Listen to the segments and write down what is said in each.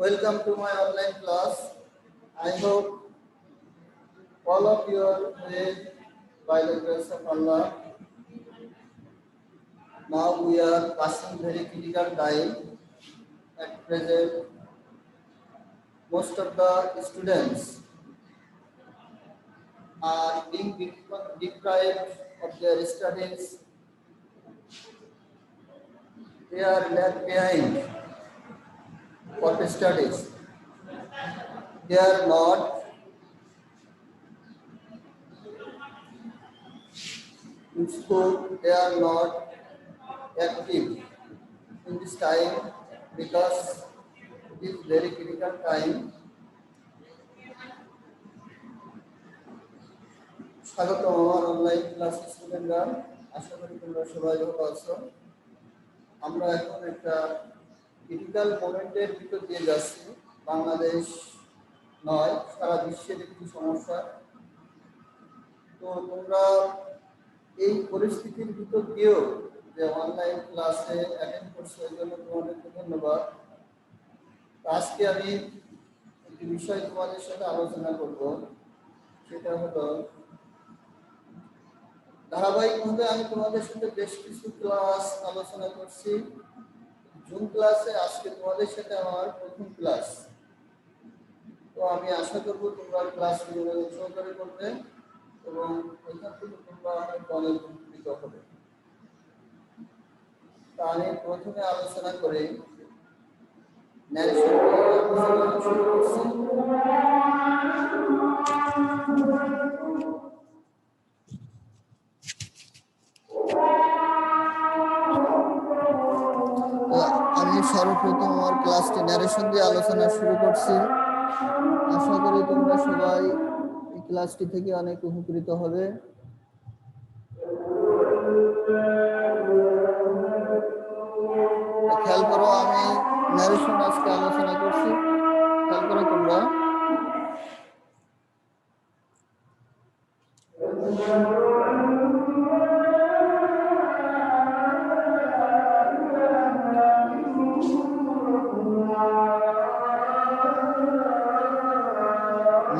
Welcome to my online class. I hope all of you are well by the grace of Allah. Now we are passing very critical time. At present, most of the students are being deprived of their studies. They are left behind for studies. They are not in school. They are not active in this time because it is very critical time. স্বাগত আমার online class স্টুডেন্টরা, আশা করি তোমরা সবাই ভালো আছো। আমরা এখন একটা ক্রিটিক্যাল মোমেন্টের ভিতর দিয়ে যাচ্ছি। বাংলাদেশ নয়, সারা বিশ্বের একটি সমস্যা। তো তোমরা এই পরিস্থিতির ভিতর দিয়েও যে অনলাইন ক্লাসে অ্যাটেন্ড করছো, এর জন্য তোমাদেরকে ধন্যবাদ। আজকে আমি একটি বিষয় তোমাদের সাথে আলোচনা করব, সেটা হলো ধারাবাহিকভাবে আমি তোমাদের সাথে বেশ কিছু ক্লাস আলোচনা করছি। জুন ক্লাসে আজকে তোমাদের সাথে আমার প্রথম ক্লাস। তো আমি আশা করব তোমরা ক্লাসগুলো সহকারে করবে এবং এখান থেকে তোমরা অনেক উপকৃত হবে। তা আমি প্রথমে আলোচনা করে ন্যারেশন শুরু করছি। আমি সর্বপ্রথম আমার ক্লাসটি ন্যারেশন দিয়ে আলোচনা শুরু করছি। আশা করি তোমরা সবাই এই ক্লাসটি থেকে অনেক উপকৃত হবে। খেয়াল করো, আমি ন্যারেশন আজকে আলোচনা করছি, খেয়াল করো তোমরা।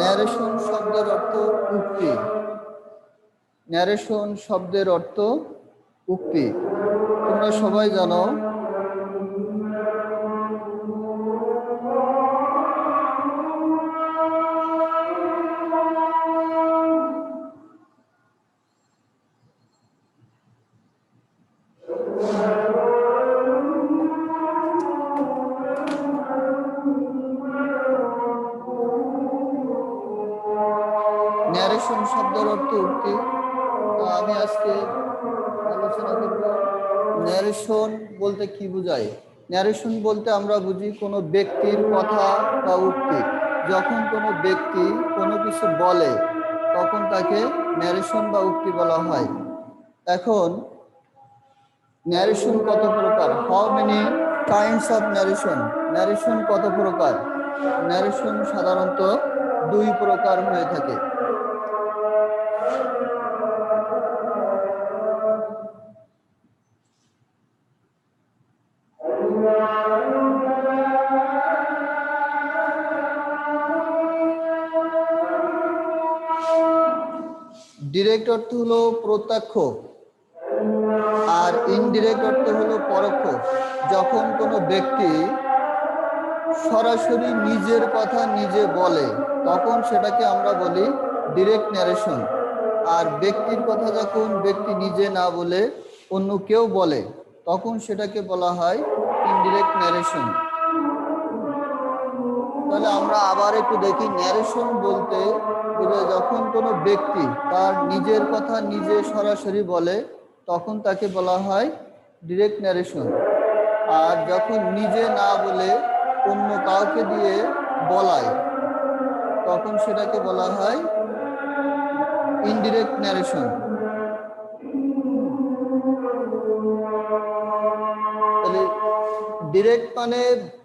ন্যারেশন শব্দের অর্থ উক্তি। ন্যারেশন শব্দের অর্থ উক্তি। তোমরা সবাই জানো ন্যারেশন শব্দের অর্থ উক্তি। আমি আজকে আলোচনা করব ন্যারেশন বলতে কি বোঝায়। ন্যারেশন বলতে আমরা বুঝি কোনো ব্যক্তির কথা বা উক্তি। যখন কোনো ব্যক্তি কোনো কিছু বলে তখন তাকে ন্যারেশন বা উক্তি বলা হয়। এখন ন্যারেশন কত প্রকার? How many kinds of narration? Narration কত প্রকার? ন্যারেশন সাধারণত দুই প্রকার হয়ে থাকে। ডিরেক্ট অর্থ হলো প্রত্যক্ষ আর ইনডিরেক্ট অর্থ হলো পরোক্ষ। যখন কোনো ব্যক্তি সরাসরি নিজের কথা নিজে বলে তখন সেটাকে আমরা বলি ডিরেক্ট ন্যারেশন। আর ব্যক্তির কথা যখন ব্যক্তি নিজে না বলে অন্য কেউ বলে তখন সেটাকে বলা হয় ইনডিরেক্ট ন্যারেশন। তাহলে আমরা আবার একটু দেখি, ন্যারেশন বলতে যখন কোনো ব্যক্তি তার নিজের কথা নিজে সরাসরি বলে তখন তাকে বলা হয় ডিরেক্ট ন্যারেশন। আর যখন নিজে না বলে অন্য কাউকে দিয়ে বলায় তখন সেটাকে বলা হয় ইনডিরেক্ট ন্যারেশন। তাহলে ডিরেক্ট মানে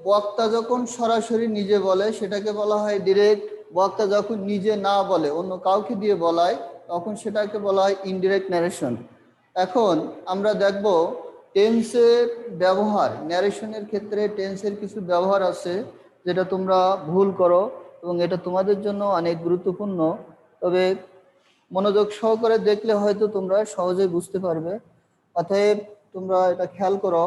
বক্তা যখন সরাসরি নিজে বলে সেটাকে বলা হয় ডিরেক্ট। বক্তা যখন নিজে না বলে অন্য কাউকে দিয়ে বলায় তখন সেটাকে বলা হয় ইনডিরেক্ট ন্যারেশন। এখন আমরা দেখব টেন্সের ব্যবহার। ন্যারেশনের ক্ষেত্রে টেন্সের কিছু ব্যবহার আছে যেটা তোমরা ভুল করো, এবং এটা তোমাদের জন্য অনেক গুরুত্বপূর্ণ। তবে মনোযোগ সহকারে দেখলে হয়তো তোমরা সহজে বুঝতে পারবে। অতএব তোমরা এটা খেয়াল করো।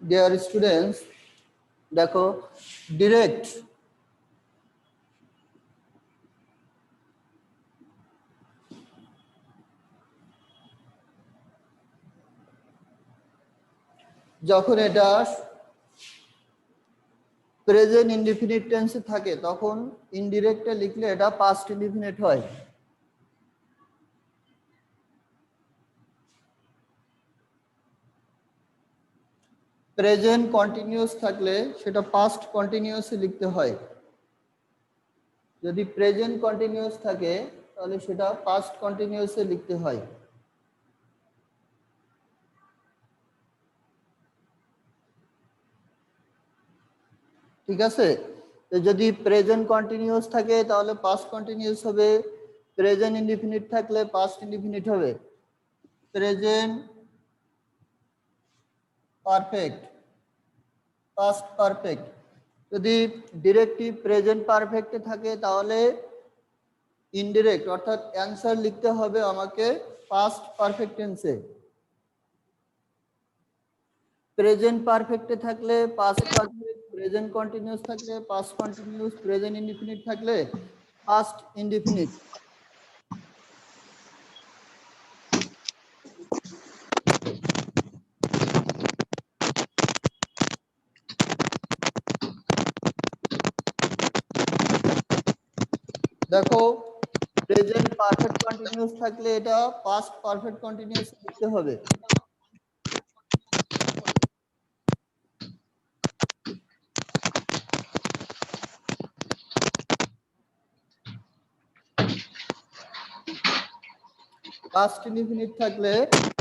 ডিয়ার স্টুডেন্টস, দেখো ডিরেক্ট যখন এটা প্রেজেন্ট ইনডিফিনিট টেন্সে থাকে তখন ইনডিরেক্টে লিখলে এটা পাস্ট ইনডিফিনিট হয়। প্রেজেন্ট কন্টিনিউয়াস থাকলে সেটা পাস্ট কন্টিনিউয়াসে লিখতে হয়। যদি প্রেজেন্ট কন্টিনিউয়াস থাকে তাহলে সেটা পাস্ট কন্টিনিউয়াসে লিখতে হয়। ঠিক আছে? তো যদি প্রেজেন্ট কন্টিনিউয়াস থাকে তাহলে পাস্ট কন্টিনিউয়াস হবে, প্রেজেন্ট ইনডিফিনিট থাকলে পাস্ট ইনডিফিনিট হবে। Present perfect, past perfect. যদি ডিরেক্টিভ প্রেজেন্ট পারফেক্টে থাকে তাহলে ইনডিরেক্ট অর্থাৎ অ্যান্সার লিখতে হবে আমাকে পাস্ট পারফেক্ট টেন্সে। প্রেজেন্ট পারফেক্টে থাকলে পাস্ট পারফেক্ট, প্রেজেন্ট কন্টিনিউয়াস থাকলে পাস্ট কন্টিনিউয়াস, প্রেজেন্ট ইনডিফিনিট থাকলে পাস্ট ইনডিফিনিট। দেখো প্রেজেন্ট পারফেক্ট কন্টিনিউয়াস থাকলে এটা পাস্ট পারফেক্ট কন্টিনিউয়াস লিখতে হবে। পাস্ট ইনডিফিনিট থাকলে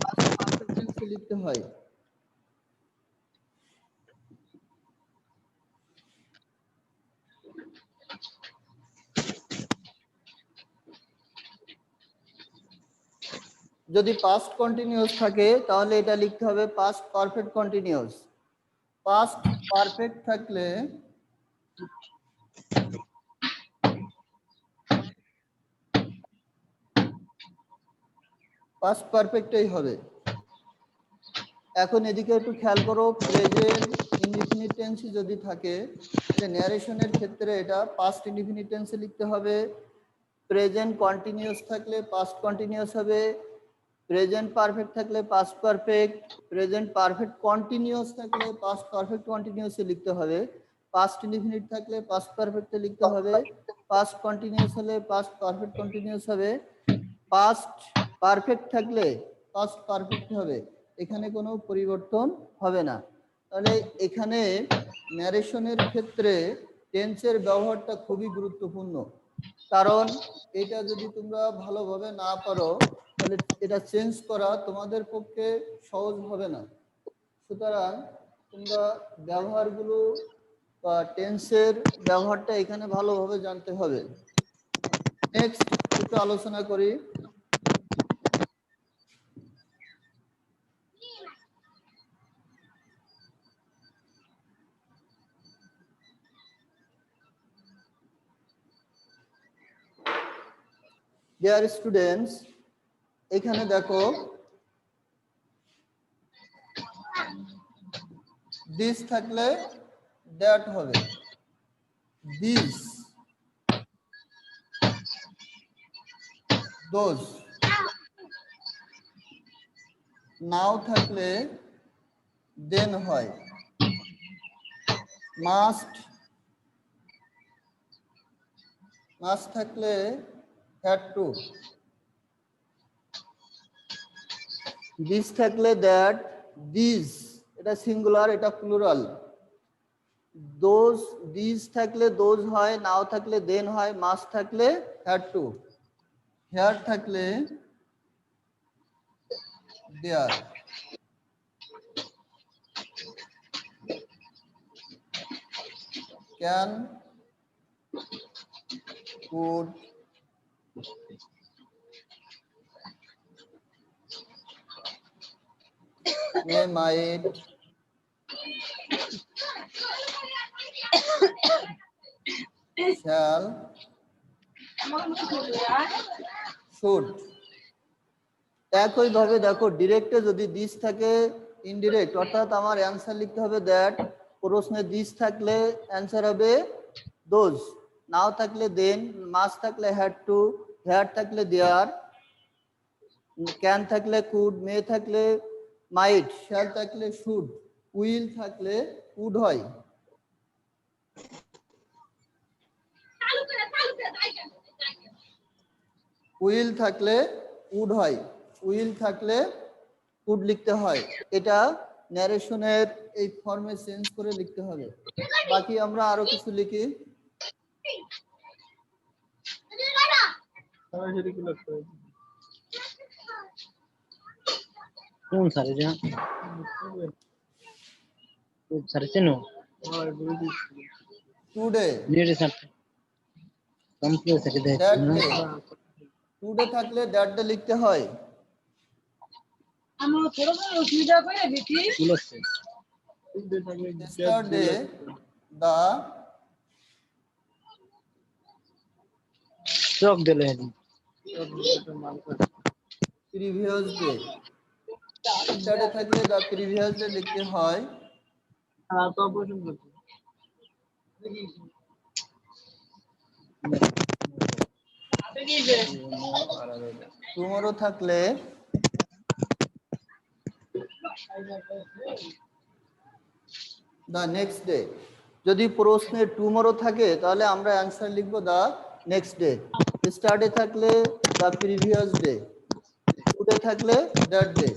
পাস্ট পারফেক্ট টেন্সে লিখতে হয়। যদি পাস্ট কন্টিনিউয়াস থাকে তাহলে এটা লিখতে হবে past perfect continuous. Past perfect থাকলে পাস্ট পারফেক্টই হবে। এখন এদিকে একটু খেয়াল করো, প্রেজেন্ট ইনডিফিনিট টেন্স যদি থাকে তাহলে ন্যারেশনের ক্ষেত্রে এটা পাস্ট ইনডিফিনিট টেন্সে লিখতে হবে। প্রেজেন্ট কন্টিনিউয়াস থাকলে পাস্ট কন্টিনিউয়াস হবে, প্রেজেন্ট পারফেক্ট থাকলে past perfect, present perfect continuous থাকলে পাস্ট পারফেক্ট কন্টিনিউয়াসে লিখতে হবে, পাস্ট ইনডিফিনিট থাকলে পাস্ট পারফেক্টে লিখতে হবে, পাস্ট কন্টিনিউয়াস হলে পাস্ট পারফেক্ট কন্টিনিউয়াস হবে, পাস্ট পারফেক্ট থাকলে পাস্ট পারফেক্ট হবে। এখানে কোনো পরিবর্তন হবে না। তাহলে এখানে ন্যারেশনের ক্ষেত্রে টেন্সের ব্যবহারটা খুবই গুরুত্বপূর্ণ, কারণ এটা যদি তোমরা ভালোভাবে না পারো তাহলে এটা চেঞ্জ করা তোমাদের পক্ষে সহজ হবে না। সুতরাং তোমরা ব্যবহারগুলো বা টেন্সের ব্যবহারটা এখানে ভালোভাবে জানতে হবে। নেক্সট একটু আলোচনা করি। ডিয়ার স্টুডেন্টস, এখানে দেখো দিস থাকলে দ্যাট হবে, দিস, দোজ। নাও থাকলে দেন হয়, মাস্ট, মাস্ট থাকলে হ্যাড টু, দিস থাকলে দ্যাট, দিস এটা সিঙ্গুলার এটা প্লুরাল, দোজ, দিস থাকলে দোজ হয়, নাও থাকলে দেন হয়, মাস্ট থাকলে হ্যাড টু, হেয়ার থাকলে দেয়ার। can, could, may, might, shall, should। একইভাবে দেখো ডিরেক্টে যদি দিস থাকে ইনডিরেক্ট অর্থাৎ আমার অ্যান্সার লিখতে হবে দ্যাট, প্রশ্নে দিস থাকলে অ্যান্সার হবে দোজ, নাও থাকলে দেন, মাস্ট থাকলে হ্যাড টু, হ্যাড থাকলে দেয়ার, ক্যান থাকলে কুড, মে থাকলে মাইট, শ্যাল থাকলে শুড, উইল থাকলে উড হয়। উইল থাকলে উড হয়, উইল থাকলে উড লিখতে হয়। এটা ন্যারেশনের এই ফর্মে চেঞ্জ করে লিখতে হবে। বাকি আমরা আরো কিছু লিখি। কোন স্যার এটা? কোন স্যার চেনো? টুডে, নেট স্যার কমপ্লিট আছে দেখ দ্যাট না। ডে, টুডে থাকলে দ্যাট ডে লিখতে হয়। আমরা থোড়া অসুবিধা করে দেখি ভুল আছে। yesterday the চক দিলে হেদি। previous day, yesterday থাকলে the previous day লিখতে হয়। আর তো অপারেশন করতে tomorrow থাকলে the next day। যদি প্রশ্নে টুমরো থাকে তাহলে আমরা অ্যান্সার লিখবো দা নেক্সট ডে। স্টারডে থাকলে দা প্রিভিয়াস ডে, টুডে থাকলে দ্যাট ডে।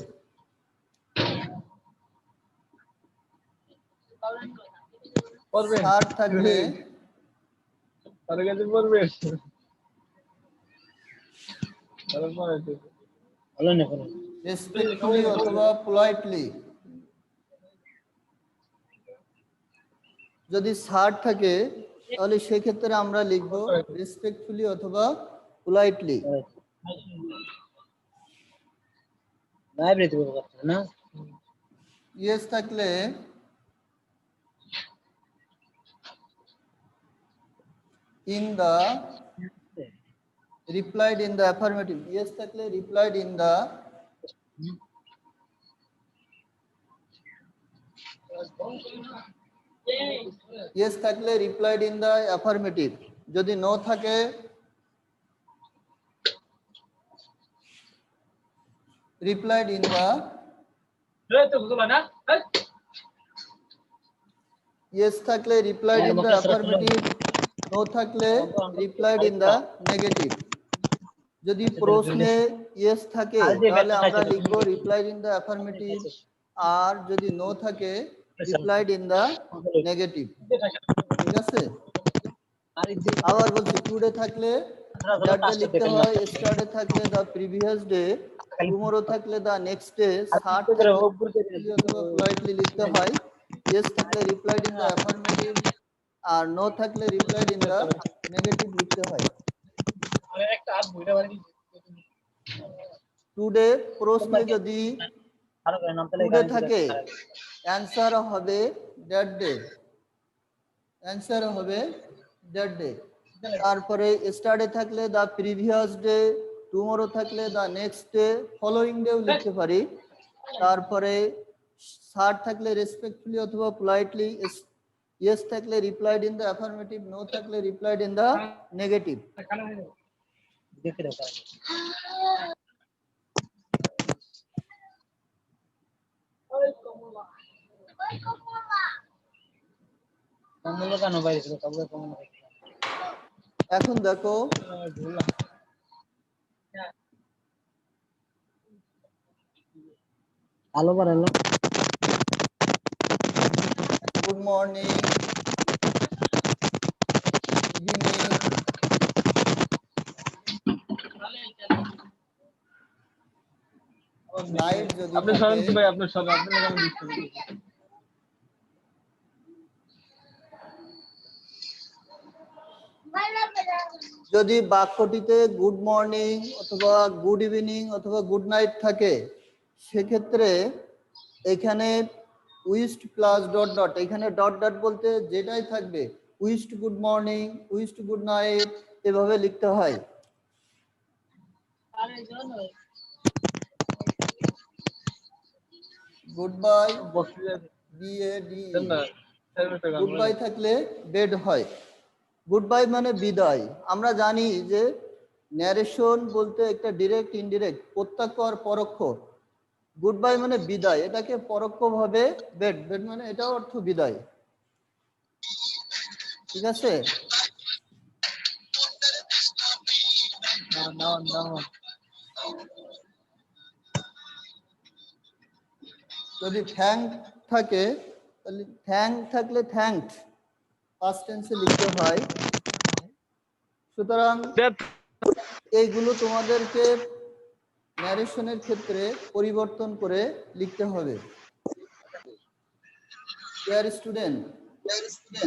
করবেন স্যার থাকলে তার কাছে করবেন তারপর ভালো না করে। রেসপেক্টফুলি অথবা পোলাইটলি। যদি স্যার থাকে তাহলে সেক্ষেত্রে আমরা লিখবো রেসপেক্টফুলি অথবা পোলাইটলি। লাইব্রেরিতে বলবো না। ইয়েস থাকলে in the, replied in the affirmative। yes থাকলে replied in the, yes থাকলে replied in the affirmative। যদি no থাকে replied in the, তো বুঝলা না yes থাকলে replied in the affirmative, no থাকলে replied in the negative। যদি প্রশ্নে yes থাকে তাহলে আমরা লিখব replied in the affirmative, আর যদি no থাকে replied in the negative। ঠিক আছে, আবার বলছি টুডে থাকলে দ্যাট ডে লিখতে হয়, yesterday থাকলে the previous day, tomorrow থাকলে the next day, স্যার থাকলে অথবা politely লিখতে হয়, yes থাকলে replied in the affirmative, R no থাকলে replied in the negative লিখতে হয়। আরে একটা হাত বইটা বাড়ি টুডে প্রশ্নে যদি আরো করে নাম তাহলে টুডে থাকে অ্যান্সার হবে দ্যাট ডে, অ্যান্সার হবে দ্যাট ডে। তারপরে স্টারডে থাকলে দা প্রিভিয়াস ডে, টুমরো থাকলে দা নেক্সট ডে, ফলোইং ডেও লিখতে পারি। তারপরে স্যার থাকলে রেসপেক্টফুলি অথবা পোলাইটলি, ইয়েস থাকলে replied in the affirmative, no থাকলে রিপ্লাইড ইন দ্য নেগেটিভ। দেখে রাখা কমলা কেন বাইরে ছিল কমলা কমলা এখন দেখো আলো বাড়ালো। গুড মর্নিং, ইভিনিং, নাইট যদি আপনি থাকে সরেন তো ভাই আপনি সরেন আপনি কেমন দিচ্ছেন যদি বাক্যটিতে গুড মর্নিং অথবা গুড ইভিনিং অথবা গুড নাইট থাকে, সেক্ষেত্রে এখানে উইশড প্লাস ডট ডট, এখানে ডট ডট বলতে যেটাই থাকবে, wished good morning, wished good night, এভাবে লিখতে হয়। Good bye, BADE, good bye থাকলে বেড হয়। গুড বাই মানে বিদায়। আমরা জানি যে ন্যারেশন বলতে একটা ডিরেক্ট ইনডিরেক্ট, প্রত্যক্ষ আর পরোক্ষ। গুড বাই মানে বিদায়, এটাকে পরোক্ষভাবে বেড, বেড মানে এটাও অর্থ বিদায়। ঠিক আছে? যদি থ্যাংক থাকে তাহলে থ্যাংক থাকলে থ্যাঙ্কড পাস্ট টেন্সে লিখতে হয়। সুতরাং এইগুলো তোমাদেরকে ন্যারেশনের ক্ষেত্রে পরিবর্তন করে লিখতে হবে। ডিয়ার স্টুডেন্ট,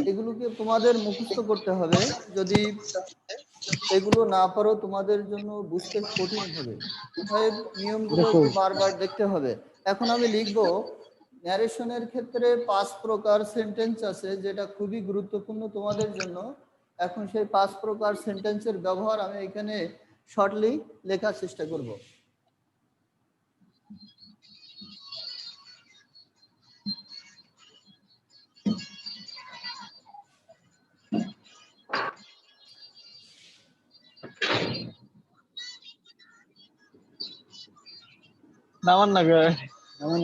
এগুলোকে তোমাদের মুখস্থ করতে হবে। যদি এগুলো না পারো তোমাদের জন্য বুঝতে কঠিন হবে। অতএব নিয়মগুলো একটু বারবার দেখতে হবে। এখন আমি লিখব ন্যারেশনের ক্ষেত্রে 5 প্রকার সেন্টেন্স আছে, যেটা খুবই গুরুত্বপূর্ণ তোমাদের জন্য। এখন সেই 5 প্রকার সেন্টেন্সের ব্যবহার আমি এখানে শর্টলি লেখার চেষ্টা করব।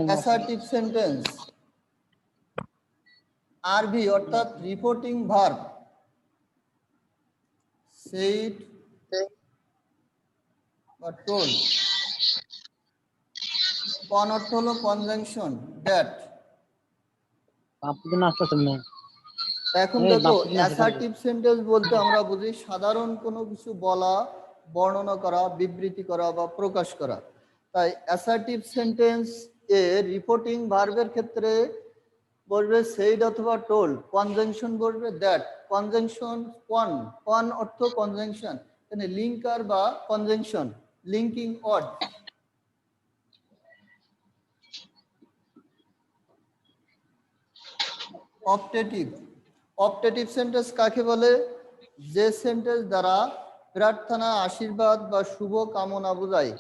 অ্যাসার্টিভ সেন্টেন্স, আরবি অর্থাৎ রিপোর্টিং ভার্ব, সেইড বা টোল। কন অর্থ হলো কনজাংশন, দ্যাট। এখন দেখো অ্যাসার্টিভ সেন্টেন্স বলতে আমরা বুঝি সাধারণ কোনো কিছু বলা, বর্ণনা করা, বিবৃতি করা বা প্রকাশ করা। তাই অ্যাসার্টিভ সেন্টেন্স এ রিপোর্টিং ভার্বের ক্ষেত্রে বলবে সেইড অথবা টোল, কনজাংশন বলবে দ্যাট। কনজাংশন কন, কন অর্থ কনজাংশন, এখানে লিঙ্কার বা conjunction, linking word. Optative, optative sentence কাকে বলে? যে সেন্টেন্স দ্বারা প্রার্থনা, আশীর্বাদ বা শুভ কামনা বোঝায়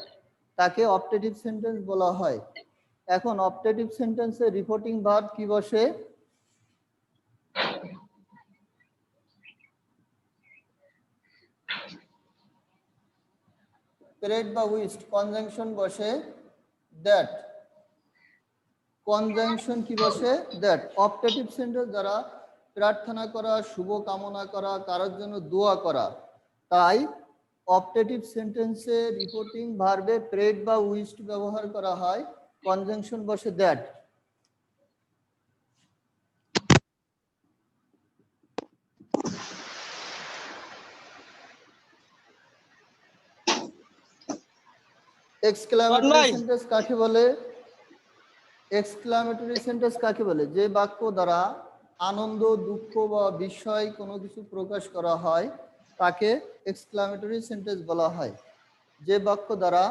তাকে অপটেটিভ সেন্টেন্স বলা হয়। এখন অপটেটিভ সেন্টেন্সে রিপোর্টিং ভার্ব কি বসে? প্রেড বা উইস্ট, কনজাংশন বসে দ্যাট। কনজাংশন কি বসে? দ্যাট। অপটেটিভ সেন্টেন্স দ্বারা প্রার্থনা করা, শুভ কামনা করা, কারোর জন্য দোয়া করা। তাই অপটেটিভ সেন্টেন্সে রিপোর্টিং ভার্বে প্রেড বা উইস্ট ব্যবহার করা হয়, কনজাংশন বসে দ্যাট। এক্সক্লামেটরি সেন্টেন্স কাকে বলে? এক্সক্লামেটরি সেন্টেন্স কাকে বলে? যে বাক্য দ্বারা আনন্দ, দুঃখ বা বিস্ময় কোনো কিছু প্রকাশ করা হয় তাকে এক্সক্লামেটরি সেন্টেন্স বলা হয়। যে বাক্য দ্বারা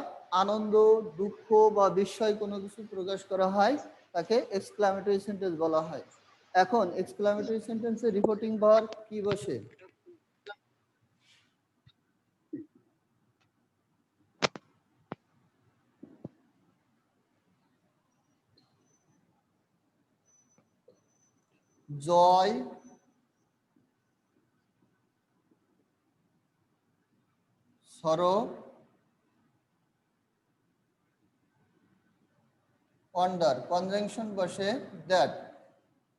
আনন্দ, দুঃখ বা বিস্ময় কোনো কিছু প্রকাশ করা হয় তাকে এক্সক্লামেটরি সেন্টেন্স বলা হয়। এখন এক্সক্লামেটরি সেন্টেন্সে রিপোর্টিং ভার্ব কি বসে? জয়, সরো, ওয়ান্ডার, কনজাংশন বসে দ্যাট।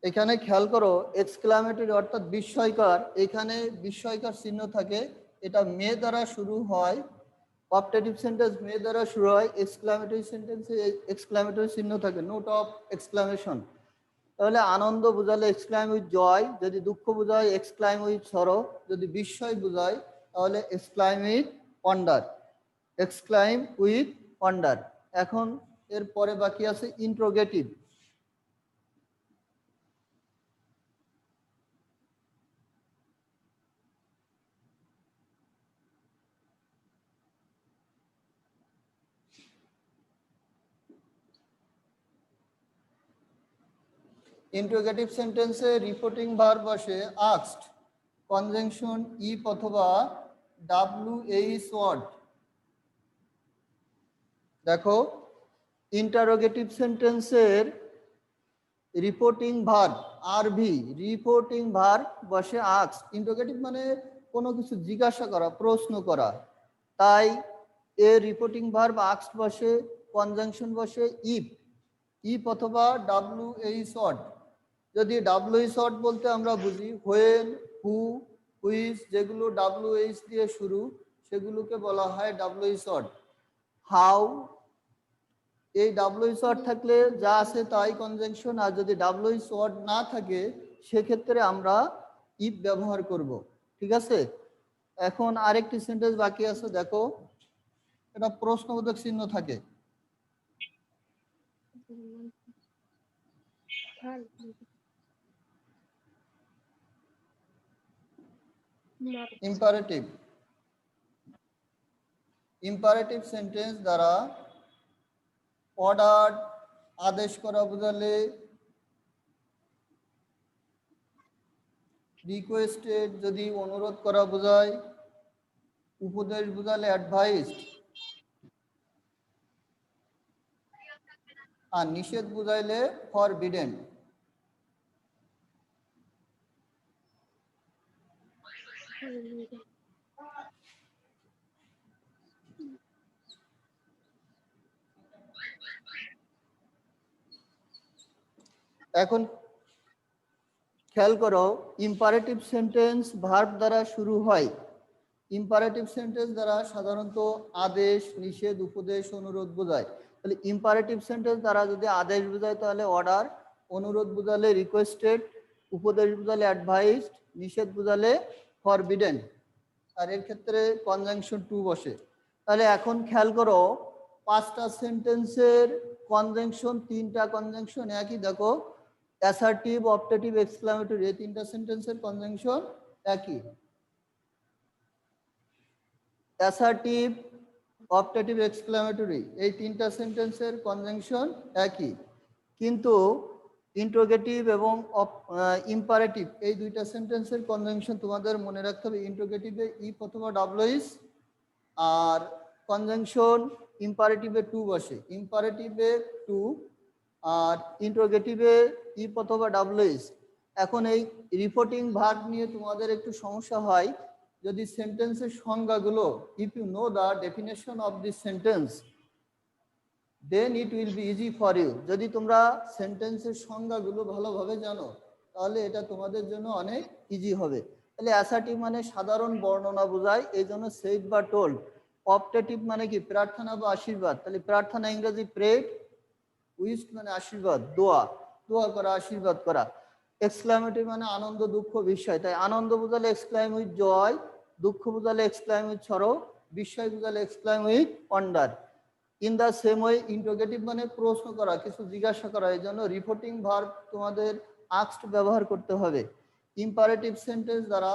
এখানে খেয়াল করো এক্সক্লামেটরি অর্থাৎ বিস্ময়কর, এখানে বিস্ময়কর চিহ্ন থাকে, এটা মে দ্বারা শুরু হয়। অপটেটিভ সেন্টেন্স মে দ্বারা শুরু হয়, এক্সক্লামেটরি সেন্টেন্সে এক্সক্লামেটরি চিহ্ন থাকে, নোট অফ এক্সক্লামেশন। তাহলে আনন্দ বোঝালে এক্সক্লাইম উইথ জয়, যদি দুঃখ বোঝায় এক্সক্লাইম উইথ সরো, যদি বিস্ময় বোঝায় তাহলে exclaim with wonder, exclaim with wonder. এখন এর পরে বাকি আছে ইন্ট্রোগেটিভ। ইন্টারোগেটিভ সেন্টেন্সে রিপোর্টিং ভার্ব বসে আস্কড, কনজাংশন ইফ অথবা WH ওয়ার্ড। দেখো, ইন্টারোগেটিভ সেন্টেন্সের reporting verb RV, reporting verb বসে আস্কড। ইন্টারোগেটিভ মানে কোনো কিছু জিজ্ঞাসা করা, প্রশ্ন করা, তাই এর রিপোর্টিং ভার্ব আস্কড বসে, কনজাংশন বসে ইফ, ইফ অথবা WH ওয়ার্ড। যদি WH ওয়ার্ড বলতে আমরা বুঝি হোয়েন, হু, হুইচ, যেগুলো WH দিয়ে শুরু সেগুলোকে বলা হয় WH ওয়ার্ড। হাউ, এই WH ওয়ার্ড থাকলে যা আছে তাই কনজাংশন, আর যদি WH ওয়ার্ড না থাকে সেক্ষেত্রে আমরা ইফ ব্যবহার করব। ঠিক আছে, এখন আরেকটি সেন্টেন্স বাকি আছে, দেখো এটা প্রশ্নবোধক চিহ্ন থাকে। ইম্পারেটিভ, ইম্পারেটিভ সেন্টেন্স দ্বারা অর্ডার, আদেশ করা বোঝালে, রিকোয়েস্টেড যদি অনুরোধ করা বোঝায়, উপদেশ বোঝালে অ্যাডভাইসড, আর নিষেধ বুঝাইলে ফরবিডেন। এখন খেয়াল করো, ইম্পারেটিভ সেন্টেন্স ভার্ব দ্বারা শুরু হয়। ইম্পারেটিভ সেন্টেন্স দ্বারা সাধারণত আদেশ, নিষেধ, উপদেশ, অনুরোধ বোঝায়। তাহলে ইম্পারেটিভ সেন্টেন্স দ্বারা যদি আদেশ বোঝায় তাহলে অর্ডার, অনুরোধ বোঝালে রিকোয়েস্টেড, উপদেশ বোঝালে অ্যাডভাইসড, নিষেধ বোঝালে ফরবিডেন, আর এর ক্ষেত্রে কনজাংশন টু বসে। তাহলে এখন খেয়াল করো, পাঁচটা সেন্টেন্সের কনজাংশন, তিনটা কনজাংশন একই। দেখো, অ্যাসার্টিভ, অপটেটিভ, এক্সক্লামেটরি, এই তিনটা সেন্টেন্সের কনজাংশন একই। অ্যাসার্টিভ, অপটেটিভ, এক্সক্লামেটরি এই তিনটা সেন্টেন্সের কনজাংশন একই, কিন্তু ইন্টারোগেটিভ এবং ইম্পারেটিভ এই দুইটা সেন্টেন্সের কনজাংশন তোমাদের মনে রাখতে হবে। ইন্টারোগেটিভে ইফ অথবা WH, আর কনজাংশন ইম্পারেটিভে টু বসে, ইম্পারেটিভে টু, আর ইন্টারোগেটিভে ইফ অথবা WH। এখন এই রিপোর্টিং ভার্ব নিয়ে তোমাদের একটু সমস্যা হয় যদি সেন্টেন্সের সংজ্ঞাগুলো, if you know the definition of this sentence then it will be easy for you. যদি তোমরা সেন্টেন্সের সংজ্ঞাগুলো ভালোভাবে জানো তাহলে এটা তোমাদের জন্য অনেক ইজি হবে। তাহলে অ্যাসার্টিভ মানে সাধারণ বর্ণনা বোঝায়, এই জন্য সেড বা টোল্ড। অপটেটিভ মানে কি প্রার্থনা বা আশীর্বাদ, তাহলে প্রার্থনা ইংরেজি প্রেড, উইশ মানে আশীর্বাদ, দোয়া, দোয়া করা, আশীর্বাদ করা। এক্সক্লামেটরি মানে আনন্দ, দুঃখ, বিস্ময়, তাই আনন্দ বোঝালে এক্সক্লাইম উইথ জয়, দুঃখ বোঝালে এক্সক্লাইম উইথ সরো, বিস্ময় বোঝালে এক্সক্লাইম with wonder. In the same way interrogative মানে প্রশ্ন করা, কিছু জিজ্ঞাসা করা, এই জন্য রিপোর্টিং ভার্ব তোমাদের আস্কড ব্যবহার করতে হবে। ইম্পারেটিভ সেন্টেন্স দ্বারা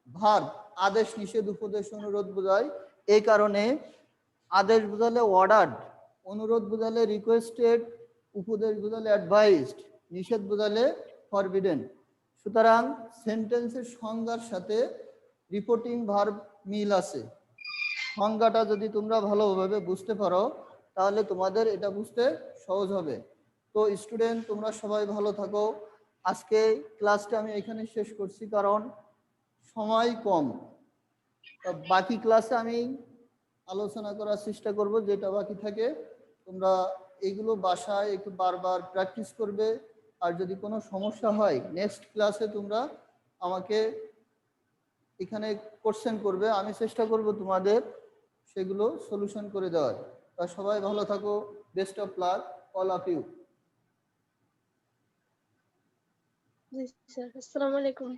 ভার্ব আদেশ, নিষেধ, উপদেশ, অনুরোধ বোঝায়, এই কারণে আদেশ বোঝালে অর্ডার্ড, অনুরোধ বোঝালে রিকোয়েস্টেড, উপদেশ বোঝালে অ্যাডভাইসড, নিষেধ বোঝালে ফরবিডেন। সুতরাং সেন্টেন্সের সংজ্ঞার সাথে রিপোর্টিং ভার্ব মিল আছে। সংজ্ঞাটা যদি তোমরা ভালোভাবে বুঝতে পারো তাহলে তোমাদের এটা বুঝতে সহজ হবে। তো স্টুডেন্ট, তোমরা সবাই ভালো থাকো। আজকে ক্লাসটা আমি এখানে শেষ করছি কারণ সময় কম। বাকি ক্লাসে আমি আলোচনা করার চেষ্টা করব, যেটা বাকি থাকে তোমরা এইগুলো বাসায় একটু বারবার প্র্যাকটিস করবে। আর যদি কোনো সমস্যা হয় নেক্সট ক্লাসে তোমরা আমাকে এখানে কোশ্চেন করবে, আমি চেষ্টা করব তোমাদের সেগুলো সলিউশন করে দেওয়ার। তা সবাই ভালো থাকো, best of luck all of you. জি স্যার, আসসালামু আলাইকুম।